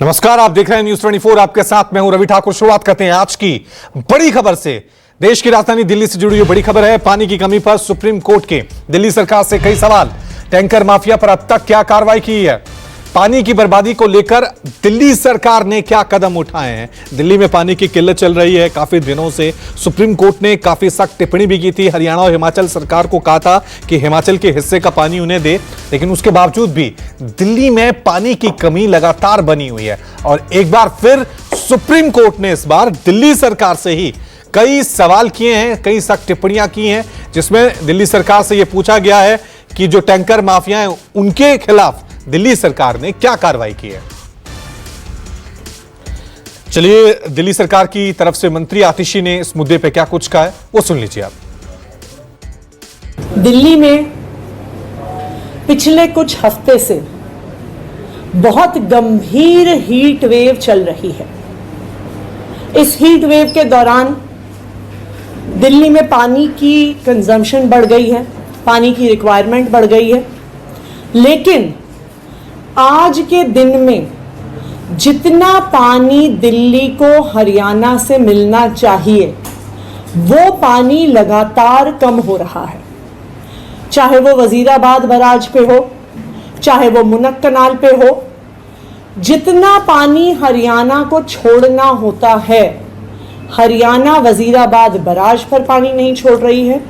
नमस्कार, आप देख रहे हैं न्यूज 24। आपके साथ मैं हूं रवि ठाकुर। शुरुआत करते हैं आज की बड़ी खबर से। देश की राजधानी दिल्ली से जुड़ी हुई बड़ी खबर है। पानी की कमी पर सुप्रीम कोर्ट के दिल्ली सरकार से कई सवाल। टैंकर माफिया पर अब तक क्या कार्रवाई की है? पानी की बर्बादी को लेकर दिल्ली सरकार ने क्या कदम उठाए हैं? दिल्ली में पानी की किल्लत चल रही है काफी दिनों से। सुप्रीम कोर्ट ने काफी सख्त टिप्पणी भी की थी। हरियाणा और हिमाचल सरकार को कहा था कि हिमाचल के हिस्से का पानी उन्हें दे, लेकिन उसके बावजूद भी दिल्ली में पानी की कमी लगातार बनी हुई है। और एक बार फिर सुप्रीम कोर्ट ने इस बार दिल्ली सरकार से ही कई सवाल किए हैं, कई सख्त टिप्पणियां की हैं, जिसमें दिल्ली सरकार से यह पूछा गया है कि जो टैंकर माफिया हैं उनके खिलाफ दिल्ली सरकार ने क्या कार्रवाई की है। चलिए, दिल्ली सरकार की तरफ से मंत्री आतिशी ने इस मुद्दे पे क्या कुछ कहा है वो सुन लीजिए आप। दिल्ली में पिछले कुछ हफ्ते से बहुत गंभीर हीट वेव चल रही है। इस हीट वेव के दौरान दिल्ली में पानी की कंजम्पशन बढ़ गई है, पानी की रिक्वायरमेंट बढ़ गई है, लेकिन आज के दिन में जितना पानी दिल्ली को हरियाणा से मिलना चाहिए वो पानी लगातार कम हो रहा है। चाहे वो वजीराबाद बराज पे हो, चाहे वो मुनक कनाल पे हो, जितना पानी हरियाणा को छोड़ना होता है, हरियाणा वजीराबाद बराज पर पानी नहीं छोड़ रही है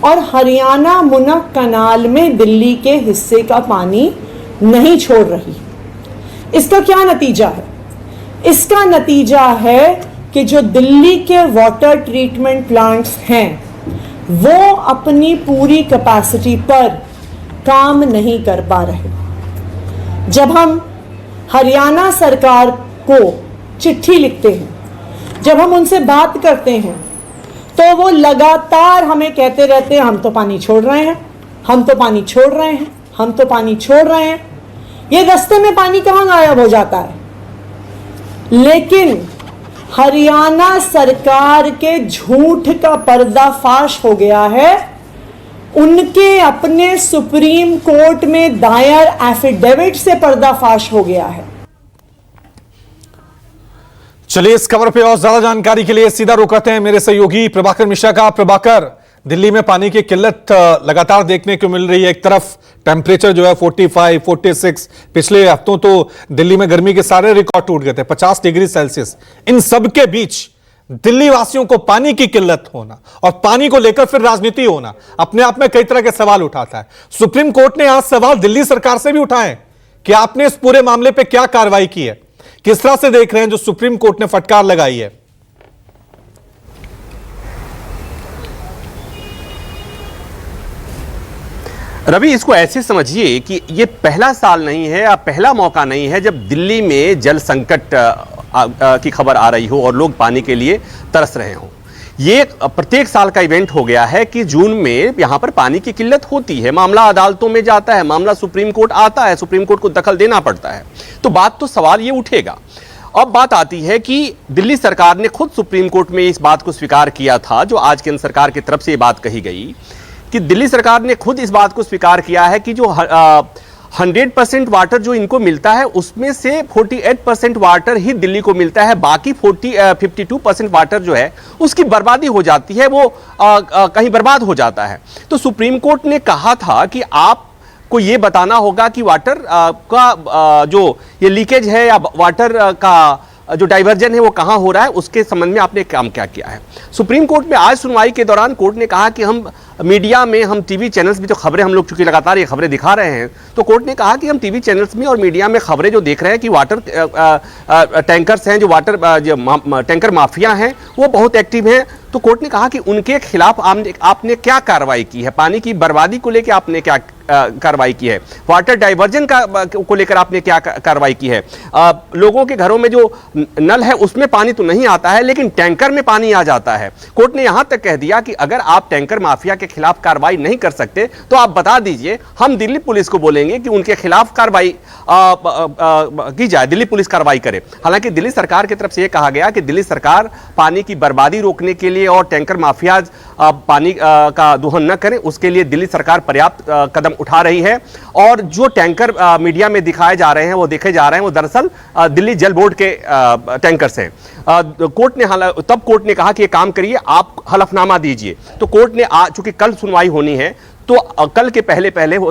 और हरियाणा मुनक कनाल में दिल्ली के हिस्से का पानी नहीं छोड़ रही। इसका क्या नतीजा है? इसका नतीजा है कि जो दिल्ली के वाटर ट्रीटमेंट प्लांट्स हैं वो अपनी पूरी कैपेसिटी पर काम नहीं कर पा रहे। जब हम हरियाणा सरकार को चिट्ठी लिखते हैं, जब हम उनसे बात करते हैं, तो वो लगातार हमें कहते रहते हैं हम तो पानी छोड़ रहे हैं, हम तो पानी छोड़ रहे हैं, हम तो पानी छोड़ रहे हैं। ये रास्ते में पानी कहां गायब हो जाता है? लेकिन हरियाणा सरकार के झूठ का पर्दाफाश हो गया है। उनके अपने सुप्रीम कोर्ट में दायर एफिडेविट से पर्दाफाश हो गया है। चलिए, इस खबर पे और ज्यादा जानकारी के लिए सीधा रुख करते हैं मेरे सहयोगी प्रभाकर मिश्रा का। प्रभाकर, दिल्ली में पानी की किल्लत लगातार देखने को मिल रही है। एक तरफ टेम्परेचर जो है 45, 46, पिछले हफ्तों तो दिल्ली में गर्मी के सारे रिकॉर्ड टूट गए थे, 50 डिग्री सेल्सियस। इन सब के बीच दिल्ली वासियों को पानी की किल्लत होना और पानी को लेकर फिर राजनीति होना अपने आप में कई तरह के सवाल उठाता है। सुप्रीम कोर्ट ने आज सवाल दिल्ली सरकार से भी उठाए कि आपने इस पूरे मामले पर क्या कार्रवाई की है। किस तरह से देख रहे हैं जो सुप्रीम कोर्ट ने फटकार लगाई है? रवि, इसको ऐसे समझिए कि ये पहला साल नहीं है या पहला मौका नहीं है जब दिल्ली में जल संकट की खबर आ रही हो और लोग पानी के लिए तरस रहे हों। ये प्रत्येक साल का इवेंट हो गया है कि जून में यहाँ पर पानी की किल्लत होती है, मामला अदालतों में जाता है, मामला सुप्रीम कोर्ट आता है, सुप्रीम कोर्ट को दखल देना पड़ता है। तो सवाल ये उठेगा। अब बात आती है कि दिल्ली सरकार ने खुद सुप्रीम कोर्ट में इस बात को स्वीकार किया था, जो आज केंद्र सरकार की तरफ से ये बात कही गई कि दिल्ली सरकार ने खुद इस बात को स्वीकार किया है कि जो 100% वाटर जो इनको मिलता है उसमें से 48% वाटर ही दिल्ली को मिलता है। बाकी 52% वाटर जो है उसकी बर्बादी हो जाती है, वो कहीं बर्बाद हो जाता है। तो सुप्रीम कोर्ट ने कहा था कि आपको ये बताना होगा कि वाटर का जो ये लीकेज है या वाटर का जो डाइवर्जन है वो कहां हो रहा है, उसके संबंध में आपने काम क्या किया है। सुप्रीम कोर्ट में आज सुनवाई के दौरान कोर्ट ने कहा कि हम मीडिया में, हम टीवी चैनल्स में जो खबरें हम लोग चूंकि लगातार ये खबरें दिखा रहे हैं, तो कोर्ट ने कहा कि हम टीवी चैनल्स में और मीडिया में खबरें जो देख रहे हैं कि वाटर टैंकर्स हैं, जो टैंकर माफिया हैं वो बहुत एक्टिव हैं। तो कोर्ट ने कहा कि उनके खिलाफ आपने क्या कार्रवाई की है, पानी की बर्बादी को लेकर आपने क्या कार्रवाई की है, वाटर डाइवर्जन को लेकर आपने क्या कार्रवाई की है। लोगों के घरों में जो नल है उसमें पानी तो नहीं आता है, लेकिन टैंकर में पानी आ जाता है। कोर्ट ने यहां तक कह दिया कि अगर आप टैंकर माफिया के के खिलाफ कार्रवाई नहीं कर सकते तो आप बता दीजिए, हम दिल्ली पुलिस को बोलेंगे कि उनके खिलाफ कार्रवाई की जाए, दिल्ली पुलिस कार्रवाई करे। हालांकि दिल्ली सरकार की तरफ से यह कहा गया कि दिल्ली सरकार पानी की बर्बादी रोकने के लिए और टैंकर माफिया पानी का दोहन न करें, उसके लिए दिल्ली सरकार पर्याप्त कदम उठा रही है। और जो टैंकर मीडिया में दिखाए जा रहे हैं, वो देखे जा रहे हैं, वो दरअसल दिल्ली जल बोर्ड के टैंकर से कोर्ट ने कहा कि ये काम करिए, आप हलफनामा दीजिए। तो कोर्ट ने चूंकि कल सुनवाई होनी है, तो कल के पहले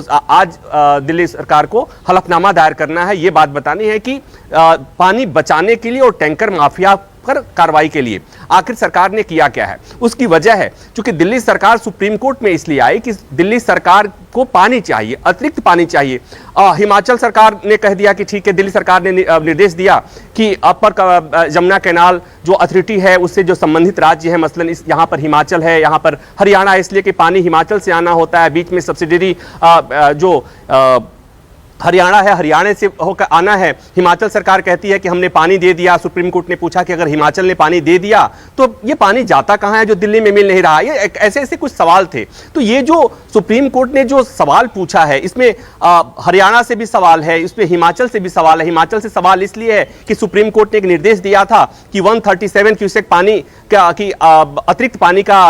आज दिल्ली सरकार को हलफनामा दायर करना है, ये बात बतानी है कि पानी बचाने के लिए और टैंकर माफिया पर कार्रवाई के लिए आखिर सरकार ने किया क्या है। उसकी वजह है क्योंकि दिल्ली सरकार सुप्रीम कोर्ट में इसलिए आई कि दिल्ली सरकार को पानी चाहिए, अतिरिक्त पानी चाहिए। हिमाचल सरकार ने कह दिया कि ठीक है, दिल्ली सरकार ने निर्देश दिया कि अपर जमुना कैनाल जो अथॉरिटी है उससे जो संबंधित राज्य है, मसलन यहाँ पर हिमाचल है, यहाँ पर हरियाणा है, इसलिए कि पानी हिमाचल से आना होता है, बीच में सब्सिडरी जो हरियाणा है, हरियाणा से होकर आना है। हिमाचल सरकार कहती है कि हमने पानी दे दिया। सुप्रीम कोर्ट ने पूछा कि अगर हिमाचल ने पानी दे दिया तो ये पानी जाता कहां है जो दिल्ली में मिल नहीं रहा। ये ऐसे ऐसे कुछ सवाल थे। तो ये जो सुप्रीम कोर्ट ने जो सवाल पूछा है, इसमें हरियाणा से भी सवाल है, इसमें हिमाचल से भी सवाल है। हिमाचल से सवाल इसलिए है कि सुप्रीम कोर्ट ने एक निर्देश दिया था कि 137 क्यूसेक पानी की अतिरिक्त पानी का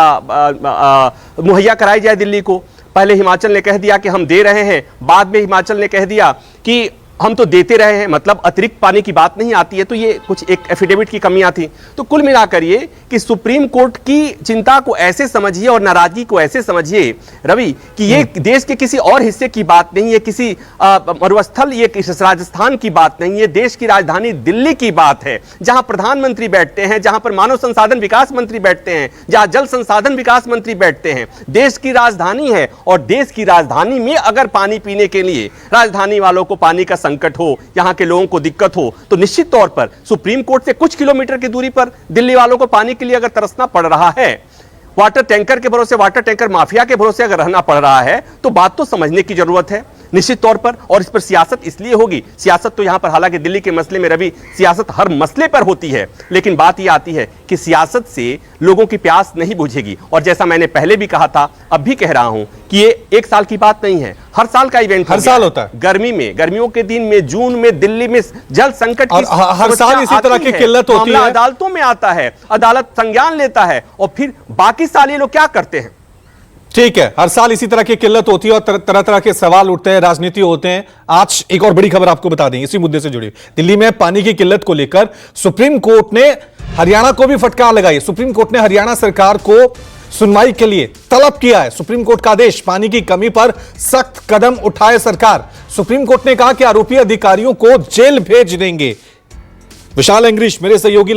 मुहैया कराई जाए दिल्ली को। पहले हिमाचल ने कह दिया कि हम दे रहे हैं, बाद में हिमाचल ने कह दिया कि हम तो देते रहे हैं, मतलब अतिरिक्त पानी की बात नहीं आती है। तो ये कुछ एक एफिडेविट की कमियां थी। तो कुल मिलाकर ये कि सुप्रीम कोर्ट की चिंता को ऐसे समझिए और नाराजगी को ऐसे समझिए रवि कि ये देश के किसी और हिस्से की बात नहीं है, किसी मरुस्थल, ये राजस्थान की बात नहीं है, देश की राजधानी दिल्ली की बात है, जहां प्रधानमंत्री बैठते हैं, जहां पर मानव संसाधन विकास मंत्री बैठते हैं, जहां जल संसाधन विकास मंत्री बैठते हैं। देश की राजधानी है और देश की राजधानी में अगर पानी पीने के लिए राजधानी वालों को पानी का संकट हो, यहां के लोगों को दिक्कत हो, तो निश्चित तौर पर सुप्रीम कोर्ट से कुछ किलोमीटर की दूरी पर दिल्ली वालों को पानी के लिए अगर तरसना पड़ रहा है, वाटर टैंकर के भरोसे, वाटर टैंकर माफिया के भरोसे अगर रहना पड़ रहा है, तो बात तो समझने की जरूरत है निश्चित तौर पर। और इस पर सियासत इसलिए होगी, सियासत तो यहां पर हालांकि दिल्ली के मसले में रवि सियासत हर मसले पर होती है, लेकिन बात यह आती है कि सियासत से लोगों की प्यास नहीं बुझेगी। और जैसा मैंने पहले भी कहा था, अब भी कह रहा हूं कि ये एक साल की बात नहीं है, हर साल का इवेंट हर साल होता है। गर्मी में, गर्मियों के दिन में, जून में दिल्ली में जल संकट की हर साल इसी तरह की किल्लत होती है। अदालतों में आता है, अदालत संज्ञान लेता है और फिर बाकी साल ये लोग क्या करते हैं। ठीक है, हर साल इसी तरह की किल्लत होती है और तरह तरह के सवाल उठते हैं, राजनीति होते हैं। आज एक और बड़ी खबर आपको बता दें इसी मुद्दे से जुड़ी। दिल्ली में पानी की किल्लत को लेकर सुप्रीम कोर्ट ने हरियाणा को भी फटकार लगाई। सुप्रीम कोर्ट ने हरियाणा सरकार को सुनवाई के लिए तलब किया है। सुप्रीम कोर्ट का आदेश, पानी की कमी पर सख्त कदम उठाए सरकार। सुप्रीम कोर्ट ने कहा कि आरोपी अधिकारियों को जेल भेज देंगे। विशाल एंग्रीश मेरे सहयोगी